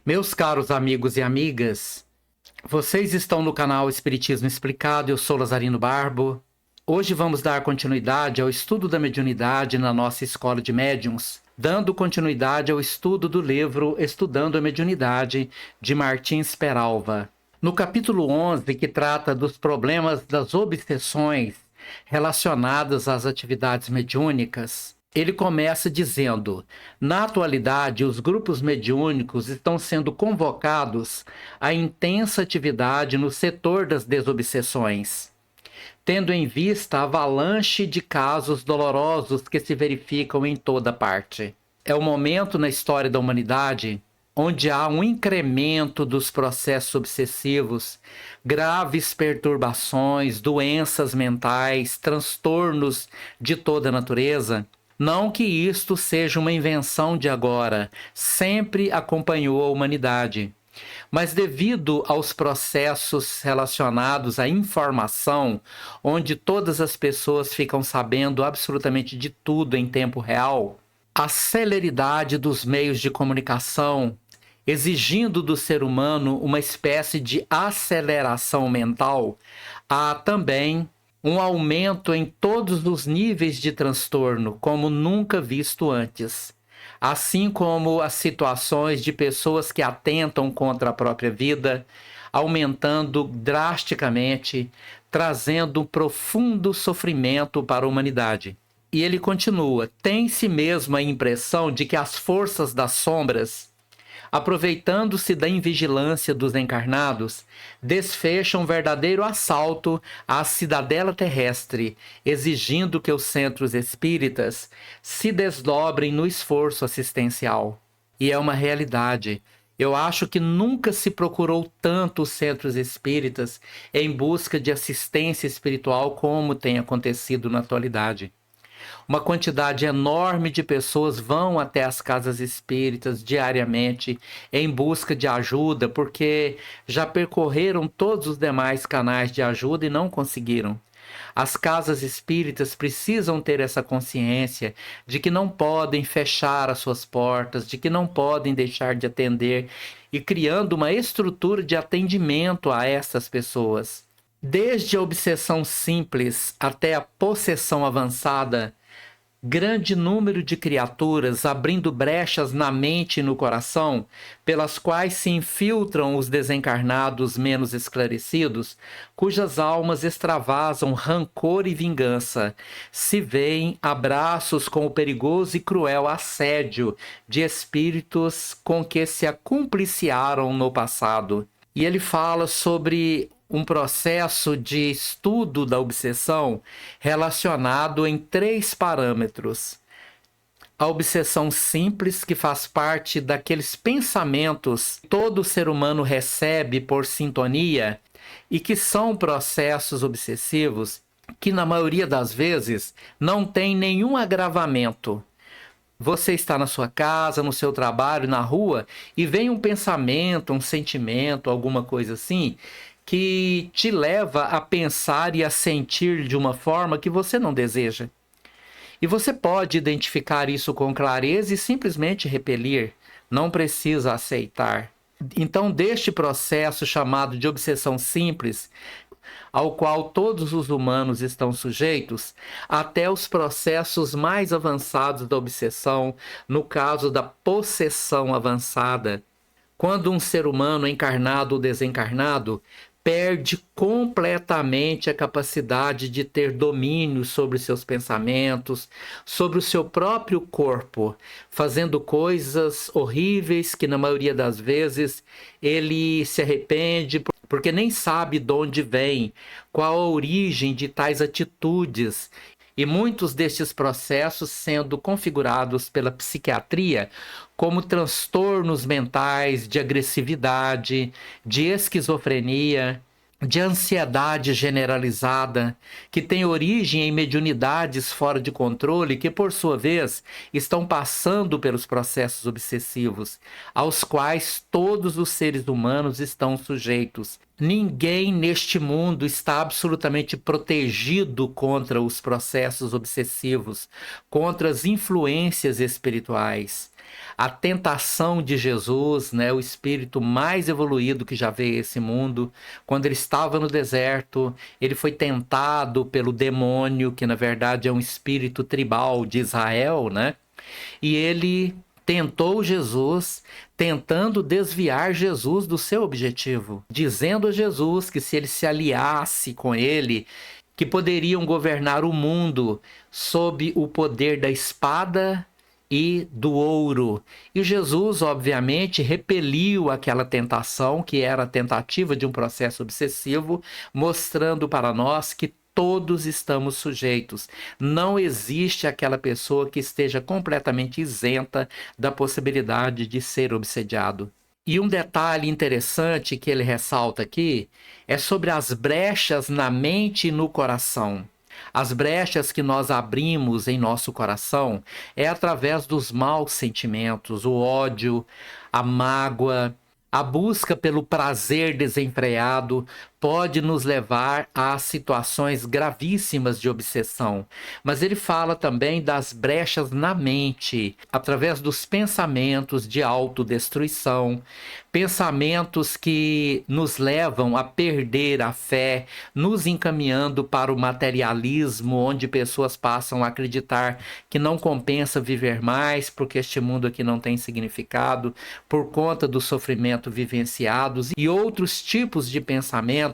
Meus caros amigos e amigas, vocês estão no canal Espiritismo Explicado, eu sou Lazarino Barbo. Hoje vamos dar continuidade ao estudo da mediunidade na nossa Escola de Médiuns, dando continuidade ao estudo do livro Estudando a Mediunidade, de Martins Peralva. No capítulo 11, que trata dos problemas das obsessões relacionadas às atividades mediúnicas, ele começa dizendo: na atualidade, os grupos mediúnicos estão sendo convocados à intensa atividade no setor das desobsessões, tendo em vista a avalanche de casos dolorosos que se verificam em toda parte. É o momento na história da humanidade onde há um incremento dos processos obsessivos, graves perturbações, doenças mentais, transtornos de toda natureza. Não que isto seja uma invenção de agora, sempre acompanhou a humanidade. Mas devido aos processos relacionados à informação, onde todas as pessoas ficam sabendo absolutamente de tudo em tempo real, a celeridade dos meios de comunicação, exigindo do ser humano uma espécie de aceleração mental, há também um aumento em todos os níveis de transtorno, como nunca visto antes, assim como as situações de pessoas que atentam contra a própria vida, aumentando drasticamente, trazendo um profundo sofrimento para a humanidade. E ele continua: tem-se mesmo a impressão de que as forças das sombras, aproveitando-se da invigilância dos encarnados, desfecham um verdadeiro assalto à cidadela terrestre, exigindo que os centros espíritas se desdobrem no esforço assistencial. E é uma realidade. Eu acho que nunca se procurou tanto os centros espíritas em busca de assistência espiritual como tem acontecido na atualidade. Uma quantidade enorme de pessoas vão até as casas espíritas diariamente em busca de ajuda, porque já percorreram todos os demais canais de ajuda e não conseguiram. As casas espíritas precisam ter essa consciência de que não podem fechar as suas portas, de que não podem deixar de atender, e criando uma estrutura de atendimento a essas pessoas. Desde a obsessão simples até a possessão avançada, grande número de criaturas abrindo brechas na mente e no coração, pelas quais se infiltram os desencarnados menos esclarecidos, cujas almas extravasam rancor e vingança, se veem abraços com o perigoso e cruel assédio de espíritos com que se acumpliciaram no passado. E ele fala sobre um processo de estudo da obsessão relacionado em 3 parâmetros. A obsessão simples, que faz parte daqueles pensamentos que todo ser humano recebe por sintonia e que são processos obsessivos que, na maioria das vezes, não tem nenhum agravamento. Você está na sua casa, no seu trabalho, na rua, e vem um pensamento, um sentimento, alguma coisa assim, que te leva a pensar e a sentir de uma forma que você não deseja. E você pode identificar isso com clareza e simplesmente repelir, não precisa aceitar. Então, deste processo chamado de obsessão simples, ao qual todos os humanos estão sujeitos, até os processos mais avançados da obsessão, no caso da possessão avançada, quando um ser humano, encarnado ou desencarnado, perde completamente a capacidade de ter domínio sobre seus pensamentos, sobre o seu próprio corpo, fazendo coisas horríveis que, na maioria das vezes, ele se arrepende porque nem sabe de onde vem, qual a origem de tais atitudes. E muitos destes processos sendo configurados pela psiquiatria como transtornos mentais de agressividade, de esquizofrenia, de ansiedade generalizada, que tem origem em mediunidades fora de controle, que por sua vez estão passando pelos processos obsessivos, aos quais todos os seres humanos estão sujeitos. Ninguém neste mundo está absolutamente protegido contra os processos obsessivos, contra as influências espirituais. a tentação de Jesus, né, o espírito mais evoluído que já veio a esse mundo. Quando ele estava no deserto, ele foi tentado pelo demônio, que na verdade é um espírito tribal de Israel, né? E ele tentou Jesus, tentando desviar Jesus do seu objetivo, dizendo a Jesus que se ele se aliasse com ele, que poderiam governar o mundo sob o poder da espada e do ouro. E Jesus, obviamente, repeliu aquela tentação, que era a tentativa de um processo obsessivo, mostrando para nós que todos estamos sujeitos. Não existe aquela pessoa que esteja completamente isenta da possibilidade de ser obsediado. E um detalhe interessante que ele ressalta aqui é sobre as brechas na mente e no coração. As brechas que nós abrimos em nosso coração é através dos maus sentimentos, o ódio, a mágoa, a busca pelo prazer desenfreado pode nos levar a situações gravíssimas de obsessão. Mas ele fala também das brechas na mente, através dos pensamentos de autodestruição, pensamentos que nos levam a perder a fé, nos encaminhando para o materialismo, onde pessoas passam a acreditar que não compensa viver mais, porque este mundo aqui não tem significado, por conta do sofrimento vivenciados, e outros tipos de pensamentos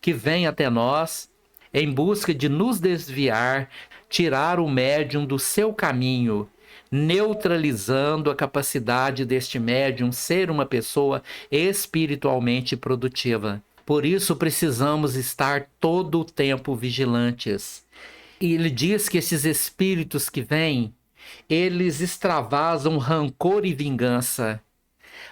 que vêm até nós em busca de nos desviar, tirar o médium do seu caminho, neutralizando a capacidade deste médium ser uma pessoa espiritualmente produtiva. Por isso precisamos estar todo o tempo vigilantes. E ele diz que esses espíritos que vêm, eles extravasam rancor e vingança,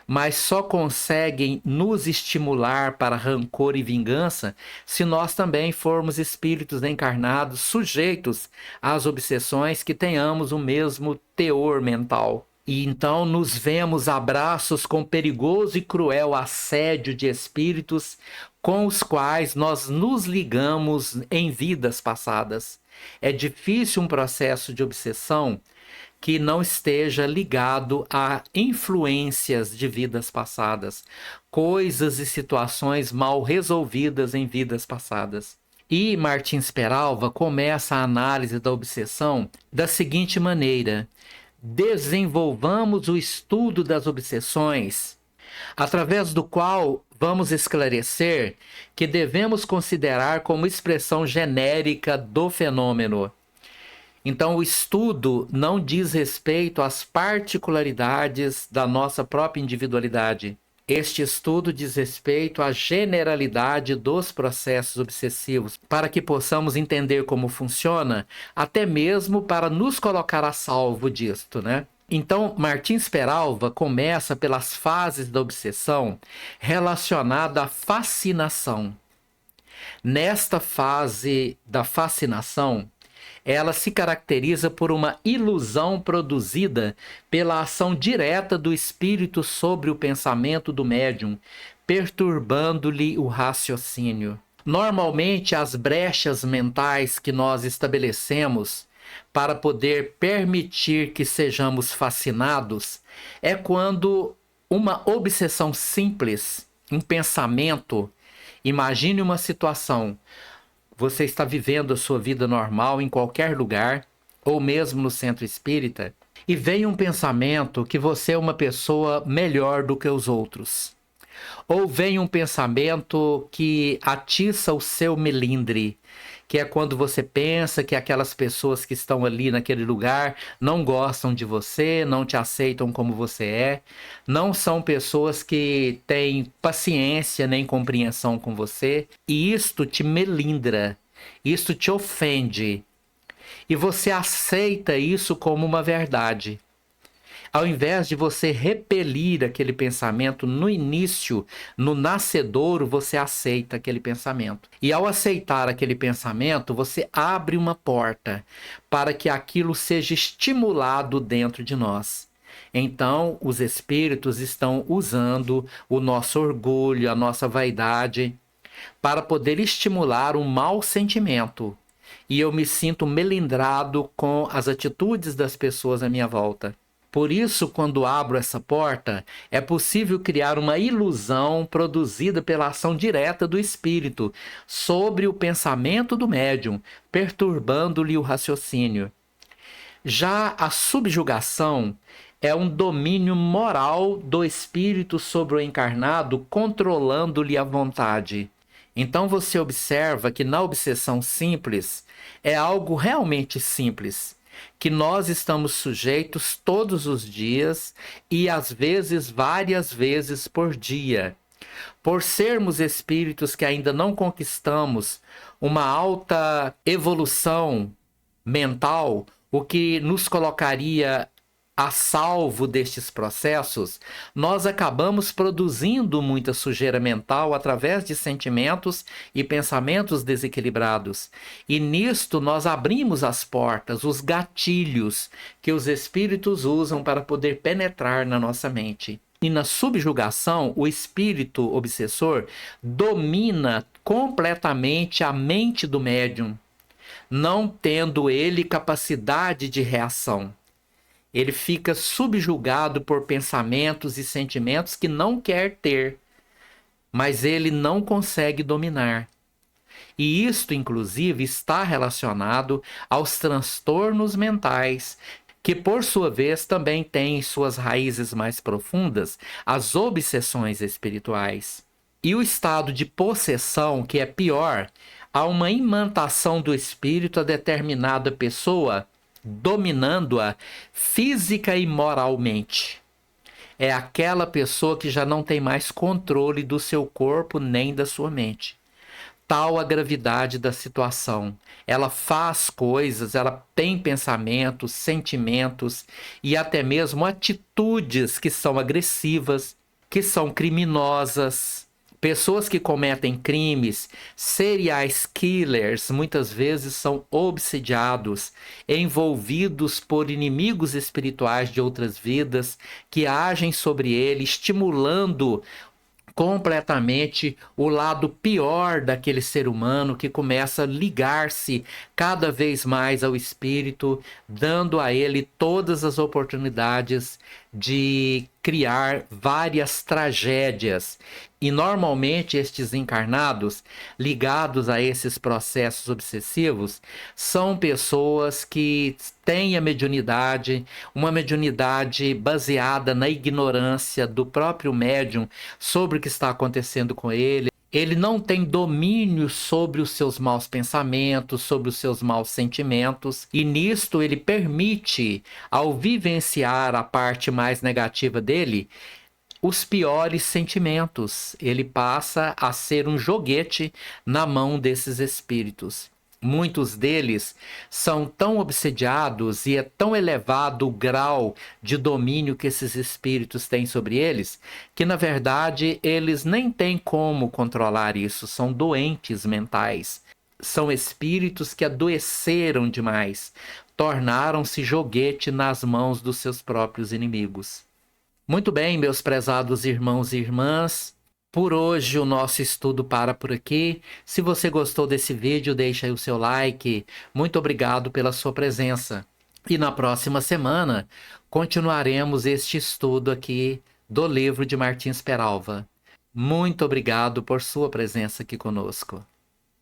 mas só conseguem nos estimular para rancor e vingança se nós também formos espíritos encarnados sujeitos às obsessões, que tenhamos o mesmo teor mental. E então nos vemos a braços com perigoso e cruel assédio de espíritos com os quais nós nos ligamos em vidas passadas. É difícil um processo de obsessão que não esteja ligado a influências de vidas passadas, coisas e situações mal resolvidas em vidas passadas. E Martins Peralva começa a análise da obsessão da seguinte maneira: desenvolvamos o estudo das obsessões, através do qual vamos esclarecer que devemos considerar como expressão genérica do fenômeno. Então, o estudo não diz respeito às particularidades da nossa própria individualidade. Este estudo diz respeito à generalidade dos processos obsessivos, para que possamos entender como funciona, até mesmo para nos colocar a salvo disto, né? Então, Martins Peralva começa pelas fases da obsessão relacionada à fascinação. Nesta fase da fascinação, ela se caracteriza por uma ilusão produzida pela ação direta do espírito sobre o pensamento do médium, perturbando-lhe o raciocínio. Normalmente, as brechas mentais que nós estabelecemos para poder permitir que sejamos fascinados é quando uma obsessão simples, um pensamento, imagine uma situação. Você está vivendo a sua vida normal em qualquer lugar, ou mesmo no centro espírita, e vem um pensamento que você é uma pessoa melhor do que os outros. Ou vem um pensamento que atiça o seu melindre, que é quando você pensa que aquelas pessoas que estão ali naquele lugar não gostam de você, não te aceitam como você é, não são pessoas que têm paciência nem compreensão com você, e isto te melindra, isto te ofende, e você aceita isso como uma verdade. Ao invés de você repelir aquele pensamento no início, no nascedouro, você aceita aquele pensamento. E ao aceitar aquele pensamento, você abre uma porta para que aquilo seja estimulado dentro de nós. Então, os espíritos estão usando o nosso orgulho, a nossa vaidade, para poder estimular um mau sentimento. E eu me sinto melindrado com as atitudes das pessoas à minha volta. Por isso, quando abro essa porta, é possível criar uma ilusão produzida pela ação direta do espírito sobre o pensamento do médium, perturbando-lhe o raciocínio. Já a subjugação é um domínio moral do espírito sobre o encarnado, controlando-lhe a vontade. Então você observa que na obsessão simples é algo realmente simples, que nós estamos sujeitos todos os dias e às vezes várias vezes por dia. Por sermos espíritos que ainda não conquistamos uma alta evolução mental, o que nos colocaria a salvo destes processos, nós acabamos produzindo muita sujeira mental através de sentimentos e pensamentos desequilibrados. E nisto nós abrimos as portas, os gatilhos que os espíritos usam para poder penetrar na nossa mente. E na subjugação, o espírito obsessor domina completamente a mente do médium, não tendo ele capacidade de reação. Ele fica subjugado por pensamentos e sentimentos que não quer ter, mas ele não consegue dominar. E isto, inclusive, está relacionado aos transtornos mentais, que por sua vez também têm suas raízes mais profundas, as obsessões espirituais. E o estado de possessão, que é pior, há uma imantação do espírito a determinada pessoa, dominando-a física e moralmente. É aquela pessoa que já não tem mais controle do seu corpo nem da sua mente. Tal a gravidade da situação. Ela faz coisas, ela tem pensamentos, sentimentos e até mesmo atitudes que são agressivas, que são criminosas. Pessoas que cometem crimes, serial killers, muitas vezes são obsediados, envolvidos por inimigos espirituais de outras vidas, que agem sobre ele, estimulando completamente o lado pior daquele ser humano, que começa a ligar-se cada vez mais ao espírito, dando a ele todas as oportunidades de criar várias tragédias. E normalmente estes encarnados ligados a esses processos obsessivos são pessoas que têm a mediunidade, uma mediunidade baseada na ignorância do próprio médium sobre o que está acontecendo com ele. Ele não tem domínio sobre os seus maus pensamentos, sobre os seus maus sentimentos, e nisto ele permite, ao vivenciar a parte mais negativa dele, os piores sentimentos. Ele passa a ser um joguete na mão desses espíritos. Muitos deles são tão obsediados e é tão elevado o grau de domínio que esses espíritos têm sobre eles, que na verdade eles nem têm como controlar isso, são doentes mentais. São espíritos que adoeceram demais, tornaram-se joguete nas mãos dos seus próprios inimigos. Muito bem, meus prezados irmãos e irmãs, por hoje o nosso estudo para por aqui. Se você gostou desse vídeo, deixa aí o seu like. Muito obrigado pela sua presença. E na próxima semana, continuaremos este estudo aqui do livro de Martins Peralva. Muito obrigado por sua presença aqui conosco.